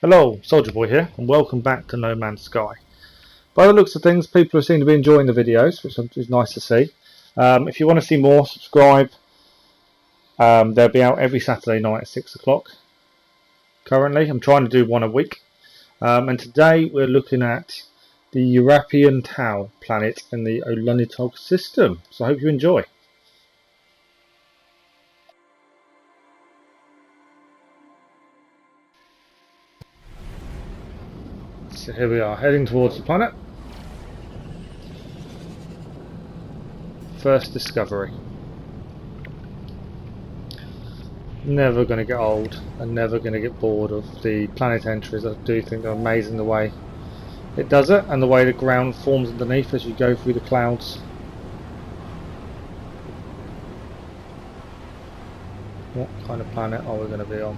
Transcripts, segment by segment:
Hello, Soldier Boy here, and welcome back to No Man's Sky. By the looks of things, people seem to be enjoying the videos, which is nice to see. If you want to see more, subscribe. They'll be out every Saturday night at 6 o'clock. Currently, I'm trying to do one a week. And today we're looking at the Ehrapian Tau planet in the Olunitog System. So I hope you enjoy. So here we are, heading towards the planet. First discovery. Never going to get old and never going to get bored of the planet entries. I do think they're amazing the way it does it and the way the ground forms underneath as you go through the clouds. What kind of planet are we going to be on?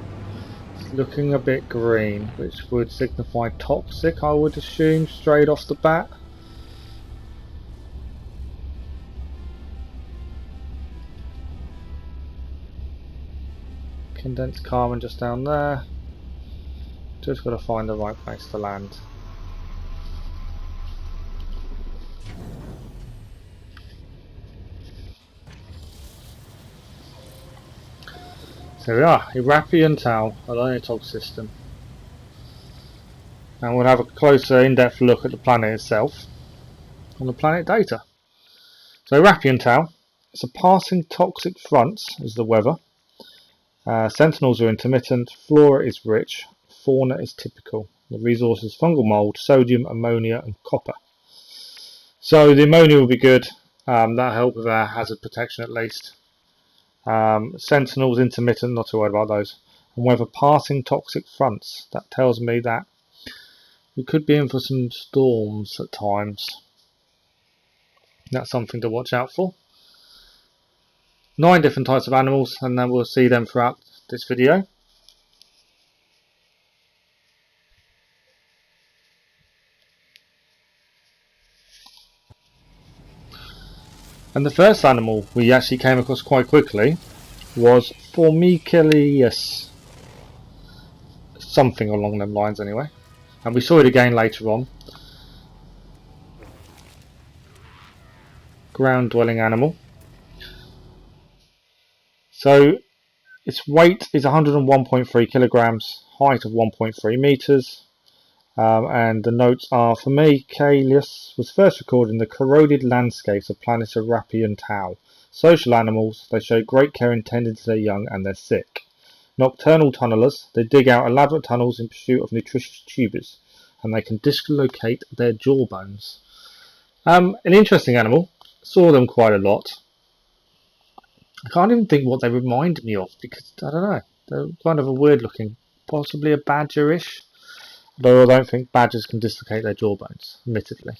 It's looking a bit green, which would signify toxic, I would assume, straight off the bat. Condensed carbon just down there. Just got to find the right place to land. So here we are, Ehrapian Tau, Olunitog System. And we'll have a closer in-depth look at the planet itself and the planet data. So Ehrapian Tau, it's a passing toxic front is the weather. Sentinels are intermittent, flora is rich, fauna is typical. The resources fungal mould, sodium, ammonia and copper. So the ammonia will be good, that'll help with our hazard protection at least. Sentinels intermittent, not too worried about those. And weather passing toxic fronts, that tells me that we could be in for some storms at times. That's something to watch out for. 9 different types of animals, and then we'll see them throughout this video. And the first animal we actually came across quite quickly was Formicelius. Something along them lines anyway. And we saw it again later on. Ground dwelling animal. So its weight is 101.3 kilograms, height of 1.3 meters, and the notes are: Formicelius was first recorded in the corroded landscapes of planet Ehrapian Tau. Social animals, they show great care in tending to their young and their sick. Nocturnal tunnelers, they dig out elaborate tunnels in pursuit of nutritious tubers, and they can dislocate their jawbones. An interesting animal, saw them quite a lot. I can't even think what they remind me of because, I don't know, they're kind of a weird looking, possibly a badger-ish, though I don't think badgers can dislocate their jawbones, admittedly.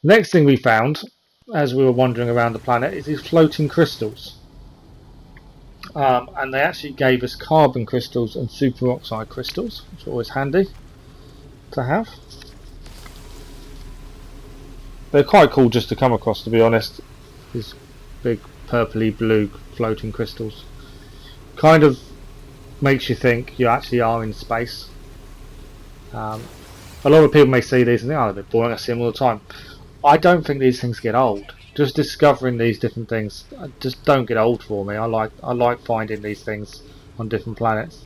Next thing we found, as we were wandering around the planet, is these floating crystals. And they actually gave us carbon crystals and superoxide crystals, which are always handy to have. They're quite cool just to come across, to be honest. These big purpley blue floating crystals. Kind of makes you think you actually are in space. A lot of people may see these and think, oh, they're a bit boring, I see them all the time. I don't think these things get old. Just discovering these different things just don't get old for me. I like finding these things on different planets.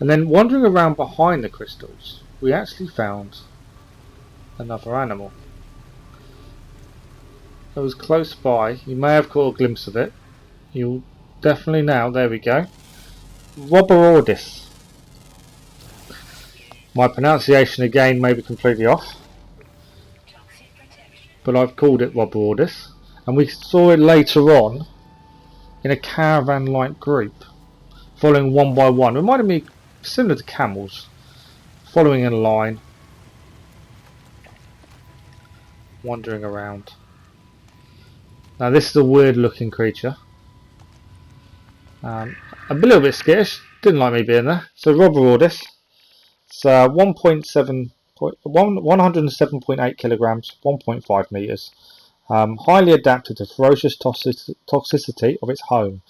And then wandering around behind the crystals, we actually found another animal. It was close by. You may have caught a glimpse of it. You'll definitely now. There we go. Roboroidis. My pronunciation again may be completely off, but I've called it Roboroidis. And we saw it later on in a caravan-like group, following one by one. Reminded me similar to camels, following in a line, wandering around. Now this is a weird looking creature. A little bit skittish, Didn't like me being there. So Rob ruled this. It's 107.8 kilograms, 1.5 meters. Highly adapted to ferocious toxicity of its home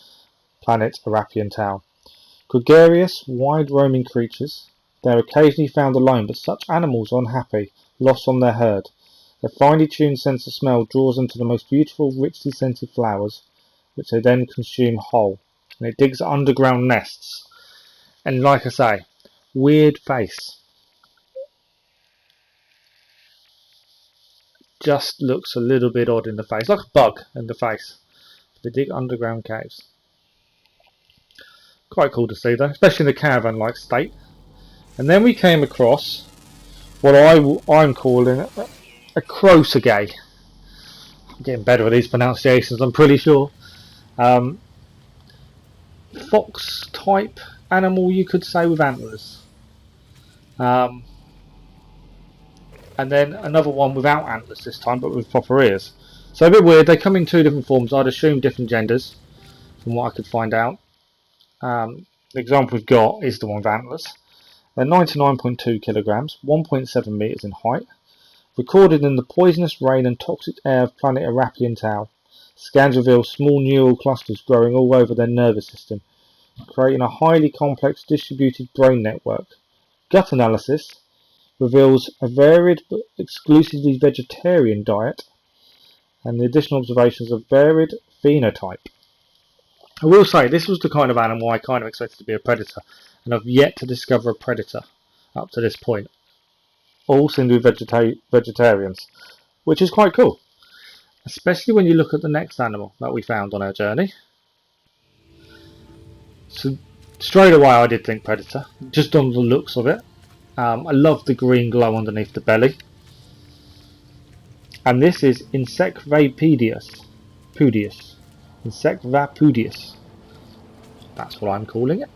planet Ehrapian Tau. Gregarious, wide-roaming creatures, they are occasionally found alone, but such animals are unhappy, lost on their herd. Their finely tuned sense of smell draws them to the most beautiful, richly scented flowers, which they then consume whole. And it digs underground nests. And like I say, weird face. Just looks a little bit odd in the face, like a bug in the face. They dig underground caves. Quite cool to see though, especially in the caravan-like state. And then we came across what I'm calling a crocegay. I'm getting better at these pronunciations, I'm pretty sure. Fox type animal, you could say, with antlers. And then another one without antlers this time, but with proper ears. So a bit weird. They come in two different forms. I'd assume different genders from what I could find out. The example we've got is the one with antlers. They're 99.2 kilograms, 1.7 meters in height. Recorded in the poisonous rain and toxic air of planet Ehrapian Tau. Scans reveal small neural clusters growing all over their nervous system, creating a highly complex distributed brain network. Gut analysis reveals a varied but exclusively vegetarian diet, and the additional observations of varied phenotype. I will say, this was the kind of animal I kind of expected to be a predator, and I've yet to discover a predator up to this point. All seem to be vegetarians, which is quite cool, especially when you look at the next animal that we found on our journey. So straight away I did think predator, just on the looks of it. I love the green glow underneath the belly. And this is Insecvapudius. Insecvapudius. That's what I'm calling it.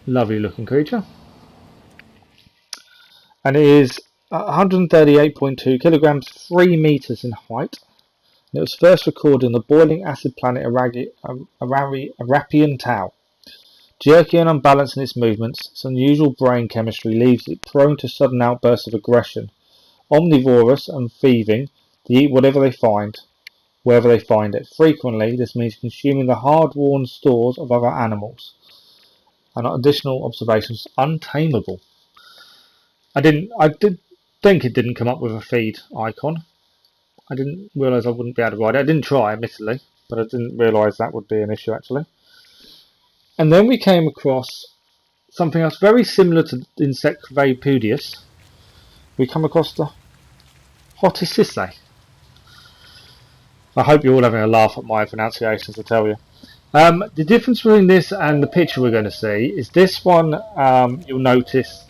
Lovely looking creature. And it is 138.2 kilograms, 3 meters in height. And it was first recorded on the boiling acid planet Ehrapian Tau. Jerky and unbalanced in its movements, its unusual brain chemistry leaves it prone to sudden outbursts of aggression. Omnivorous and thieving, they eat whatever they find, wherever they find it. Frequently, this means consuming the hard-worn stores of other animals. And additional observations, untamable. I did think it didn't come up with a feed icon. I didn't realise I wouldn't be able to ride it. I didn't try, admittedly, but I didn't realise that would be an issue actually. And then we came across something else very similar to Insecvapudius. We come across the Hotisisse. I hope you're all having a laugh at my pronunciations, I tell you. The difference between this and the picture we're going to see is this one, you'll notice,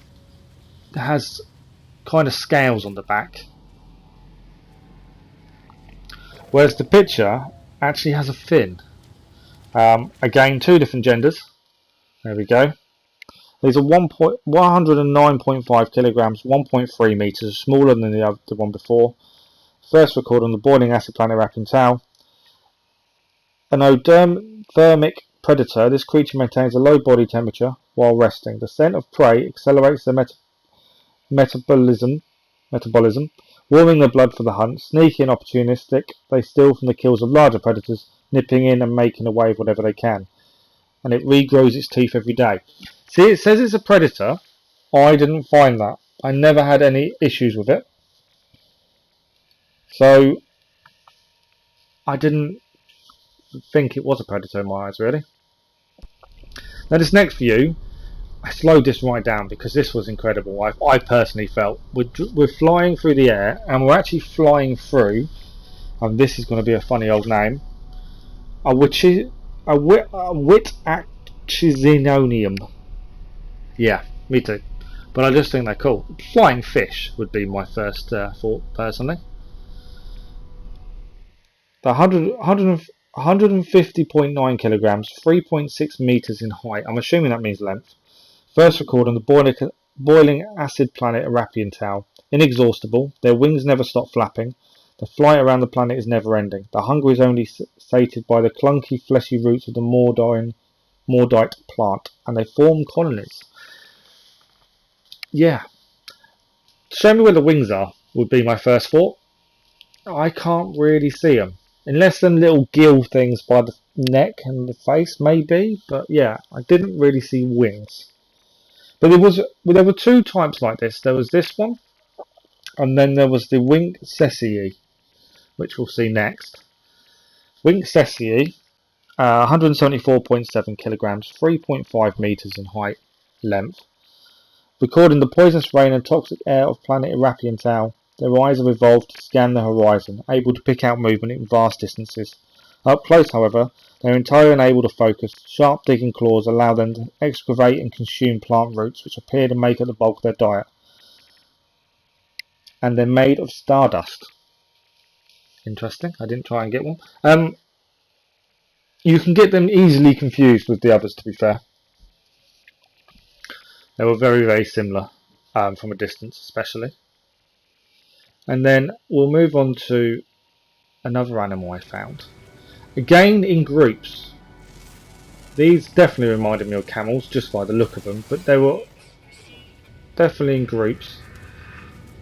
has kind of scales on the back. Whereas the picture actually has a fin. Again, two different genders. There we go. These are 109.5 kilograms, 1.3 meters, smaller than the one before. First recorded on the boiling acid planet Ehrapian Tau. An odothermic predator, this creature maintains a low body temperature while resting. The scent of prey accelerates their metabolism, warming the blood for the hunt. Sneaky and opportunistic, they steal from the kills of larger predators, nipping in and making away with whatever they can. And it regrows its teeth every day. See, it says it's a predator. I didn't find that. I never had any issues with it. So, I didn't think it was a predator in my eyes, really. Now this next view, I slowed this right down because this was incredible. I personally felt we're flying through the air, and we're actually flying through, and this is going to be a funny old name, a Whitaxinonium. Yeah, me too. But I just think they're cool. Flying fish would be my first thought, personally. The 150.9 kilograms, 3.6 meters in height. I'm assuming that means length. First recorded on the boiling acid planet Ehrapian Tau. Inexhaustible, their wings never stop flapping. The flight around the planet is never ending. The hunger is only sated by the clunky, fleshy roots of the Mordine mordite plant, and they form colonies. Yeah. Show me where the wings are would be my first thought. I can't really see them. Unless them little gill things by the neck and the face, maybe. But yeah, I didn't really see wings. But there were two types like this. There was this one, and then there was the winged cecii, which we'll see next. Winged cecii, 174.7 kilograms, 3.5 meters in height, length. Recording the poisonous rain and toxic air of planet Ehrapian Tau, their eyes have evolved to scan the horizon, able to pick out movement in vast distances. Up close, however, they are entirely unable to focus. Sharp digging claws allow them to excavate and consume plant roots, which appear to make up the bulk of their diet. And they're made of stardust. Interesting. I didn't try and get one. You can get them easily confused with the others, to be fair. They were very, very similar from a distance, especially. And then we'll move on to another animal I found. Again in groups. These definitely reminded me of camels just by the look of them, but they were definitely in groups.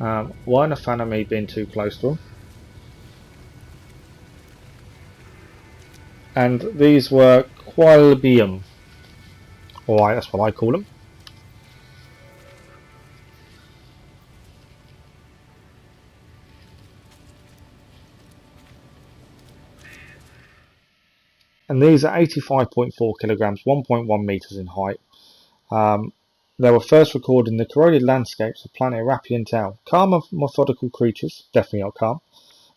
Weren't a fan of me being too close to them. And these were qualbium. Alright, that's what I call them. And these are 85.4 kilograms, 1.1 meters in height. They were first recorded in the corroded landscapes of planet Ehrapian Tau. Calm and methodical creatures, definitely not calm.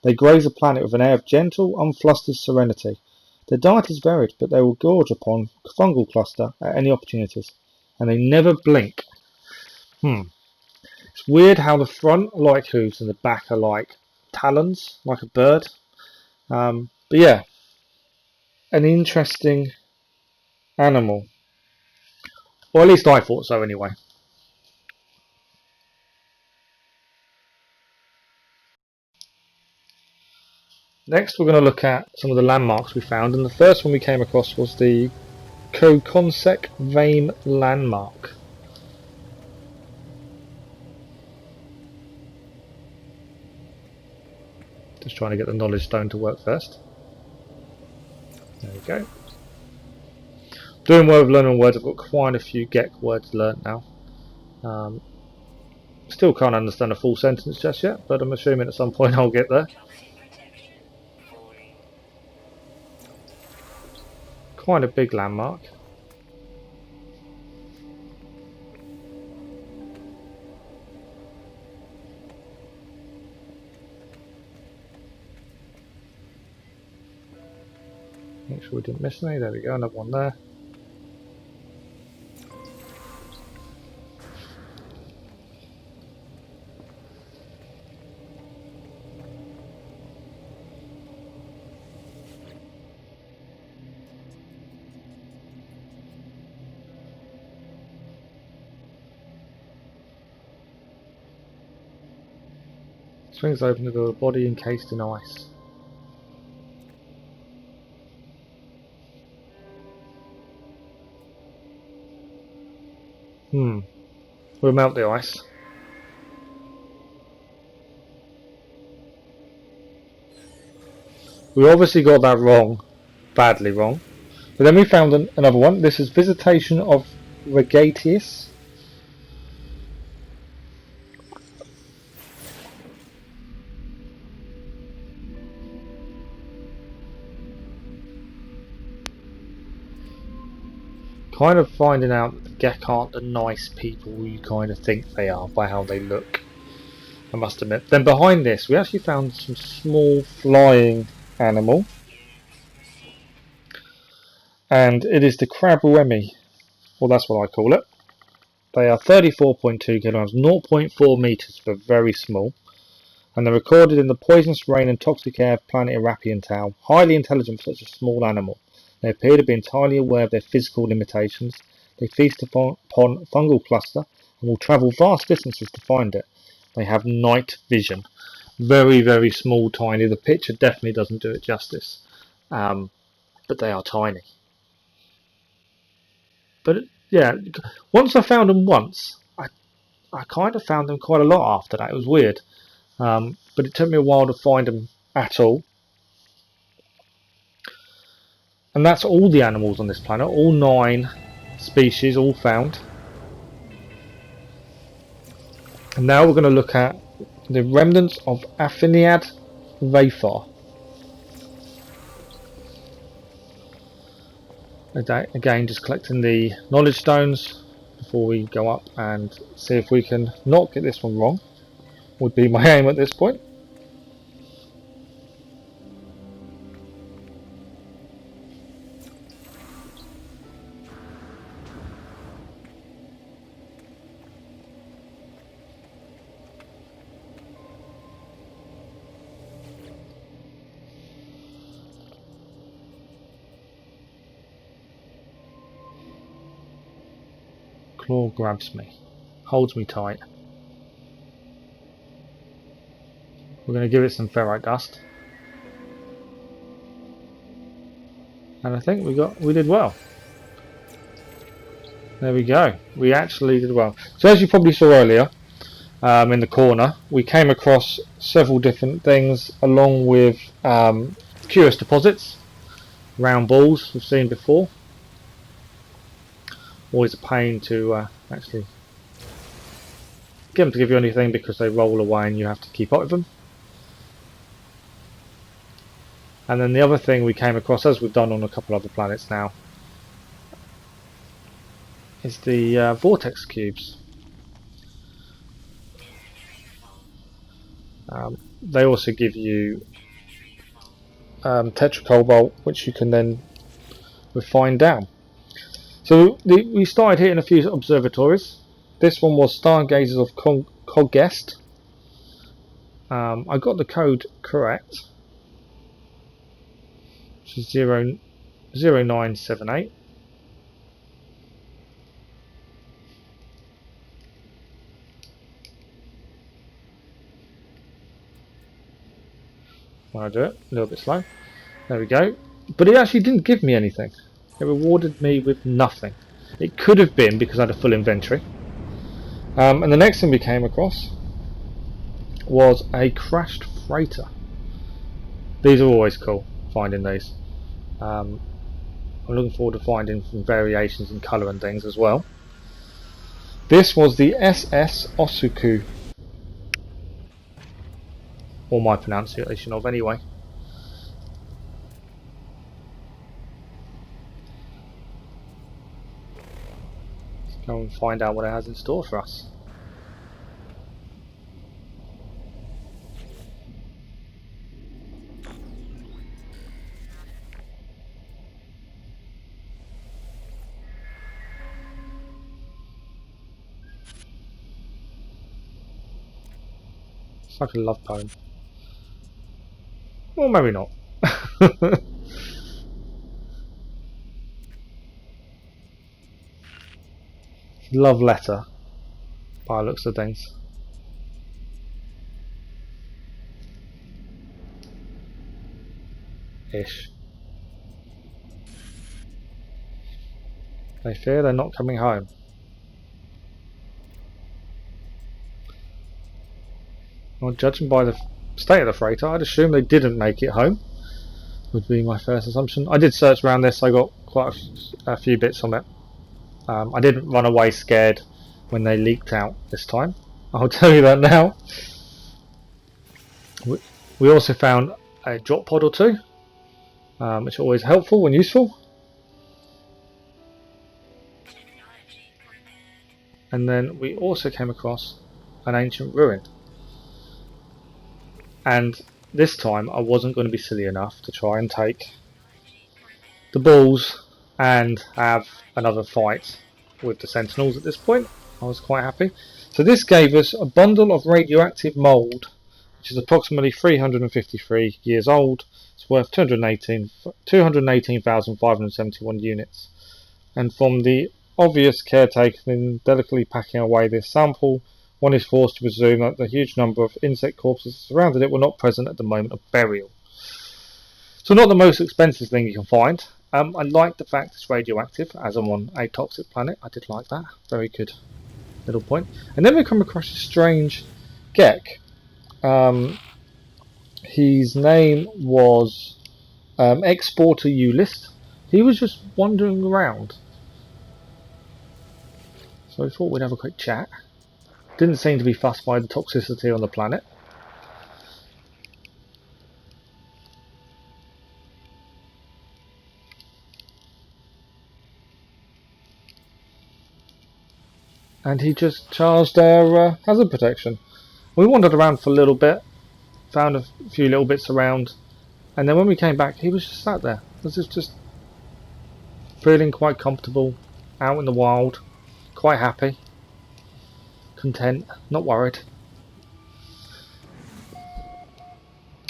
They graze the planet with an air of gentle, unflustered serenity. Their diet is varied, but they will gorge upon fungal cluster at any opportunities, and they never blink. It's weird how the front are like hooves and the back are like talons, like a bird. But yeah, an interesting animal. Or at least I thought so anyway. Next we're going to look at some of the landmarks we found, and the first one we came across was the Kokonsek Vame landmark. Just trying to get the knowledge stone to work first. There we go. Doing well with learning words. I've got quite a few Gek words learnt now. Still can't understand a full sentence just yet, but I'm assuming at some point I'll get there. Quite a big landmark. Make sure we didn't miss any. There we go, another one there. Swings open to the body encased in ice. We'll melt the ice. We obviously got that wrong, badly wrong. But then we found another one. This is Visitation of Regatius. Kind of finding out that the Gek aren't the nice people you kind of think they are by how they look, I must admit. Then behind this we actually found some small flying animal, and it is the Crabuemi, well that's what I call it. They are 34.2 kilograms, 0.4 meters, but very small, and they're recorded in the poisonous rain and toxic air of planet Ehrapian Tau. Highly intelligent for such a small animal. They appear to be entirely aware of their physical limitations. They feast upon fungal cluster and will travel vast distances to find it. They have night vision. Very, very small, tiny. The picture definitely doesn't do it justice. But they are tiny. But yeah, once I found them once, I kind of found them quite a lot after that. It was weird. But it took me a while to find them at all. And that's all the animals on this planet, all 9 species, all found. And now we're going to look at the remnants of Aphaniad Vapor. Again, just collecting the knowledge stones before we go up and see if we can not get this one wrong, would be my aim at this point. Claw grabs me, holds me tight. We're going to give it some ferrite dust, and I think we did well. There we go. We actually did well. So as you probably saw earlier, in the corner, we came across several different things, along with curious deposits, round balls we've seen before. Always a pain to actually get them to give you anything because they roll away and you have to keep up with them. And then the other thing we came across, as we've done on a couple other planets now, is the vortex cubes. They also give you tetracobalt, which you can then refine down. So we started hitting a few observatories. This one was Stargazers of Cogest. I got the code correct, which is 0978. When I do it, a little bit slow. There we go. But it actually didn't give me anything. It rewarded me with nothing. It could have been because I had a full inventory. And the next thing we came across was a crashed freighter. These are always cool, finding these. I'm looking forward to finding some variations in colour and things as well. This was the SS Osuku, or my pronunciation of anyway. Let's go and find out what it has in store for us. It's like a love poem. Well, maybe not. Love letter, by the looks of things. Ish. They fear they're not coming home. Well, judging by the state of the freighter, I'd assume they didn't make it home, would be my first assumption. I did search around this, I got quite a few bits on it. I didn't run away scared when they leaked out this time, I'll tell you that now. We also found a drop pod or two, which are always helpful and useful. And then we also came across an ancient ruin. And this time I wasn't going to be silly enough to try and take the balls and have another fight with the sentinels at this point. I was quite happy. So this gave us a bundle of radioactive mould, which is approximately 353 years old. It's worth 218,571 units. And from the obvious caretaker in delicately packing away this sample, one is forced to presume that the huge number of insect corpses surrounding it were not present at the moment of burial. So not the most expensive thing you can find, I like the fact it's radioactive, as I'm on a toxic planet. I did like that. Very good little point. And then we come across a strange Gek. His name was Exporter U-List. He was just wandering around. So I thought we'd have a quick chat. Didn't seem to be fussed by the toxicity on the planet. And he just charged our hazard protection. We wandered around for a little bit, found a few little bits around, and then when we came back he was just sat there. He was just feeling quite comfortable, out in the wild, quite happy, content, not worried.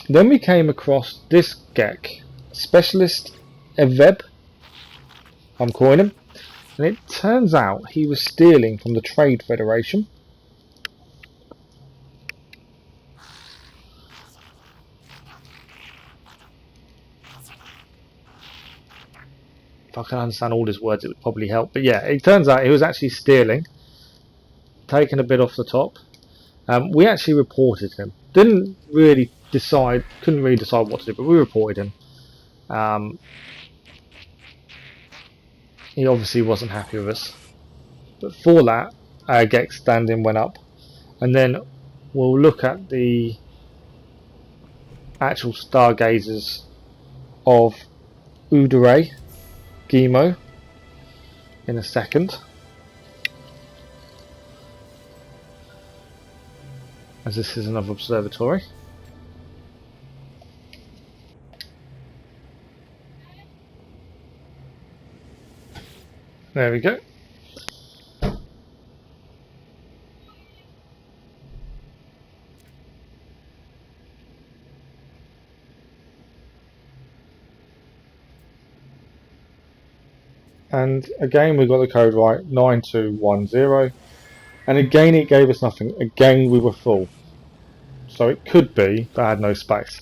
Then we came across this Gek, Specialist Eveb, I'm calling him. And it turns out he was stealing from the Trade Federation. If I can understand all his words, it would probably help. But yeah, it turns out he was actually stealing, taking a bit off the top. We actually reported him. Couldn't really decide what to do, but we reported him. He obviously wasn't happy with us. But for that, our Gek standing went up. And then we'll look at the actual stargazers of Udare Gimo in a second. As this is another observatory. There we go. And again we got the code right, 9210. And again it gave us nothing. Again we were full. So it could be that I had no space.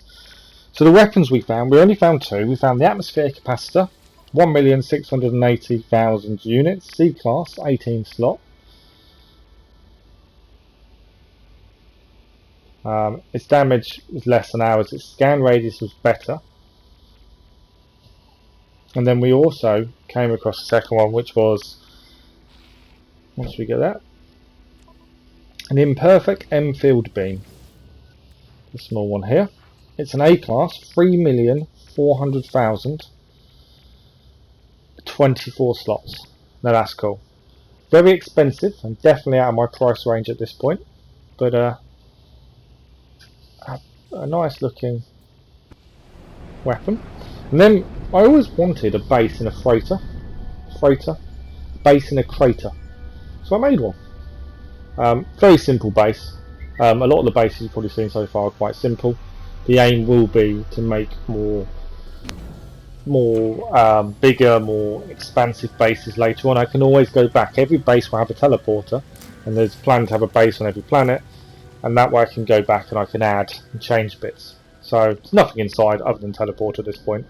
So the weapons we only found two. We found the atmosphere capacitor, 1,680,000 units, C-class, 18 slot. Its damage was less than ours, its scan radius was better. And then we also came across the second one, which was, once we get that, an imperfect M-field beam. The small one here. It's an A-class, 3,400,000. 24 slots. Now that's cool. Very expensive and definitely out of my price range at this point, but a nice looking weapon. And then I always wanted a base in a freighter, base in a crater, so I made one. Very simple base. A lot of the bases you've probably seen so far are quite simple. The aim will be to make more bigger, more expansive bases later on. I can always go back. Every base will have a teleporter, and there's a plan to have a base on every planet, and that way I can go back and I can add and change bits. So there's nothing inside other than teleporter at this point.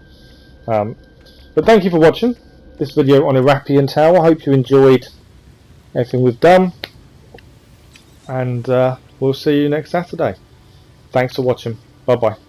But thank you for watching this video on Ehrapian Tau. I hope you enjoyed everything we've done, and we'll see you next Saturday. Thanks for watching. Bye bye.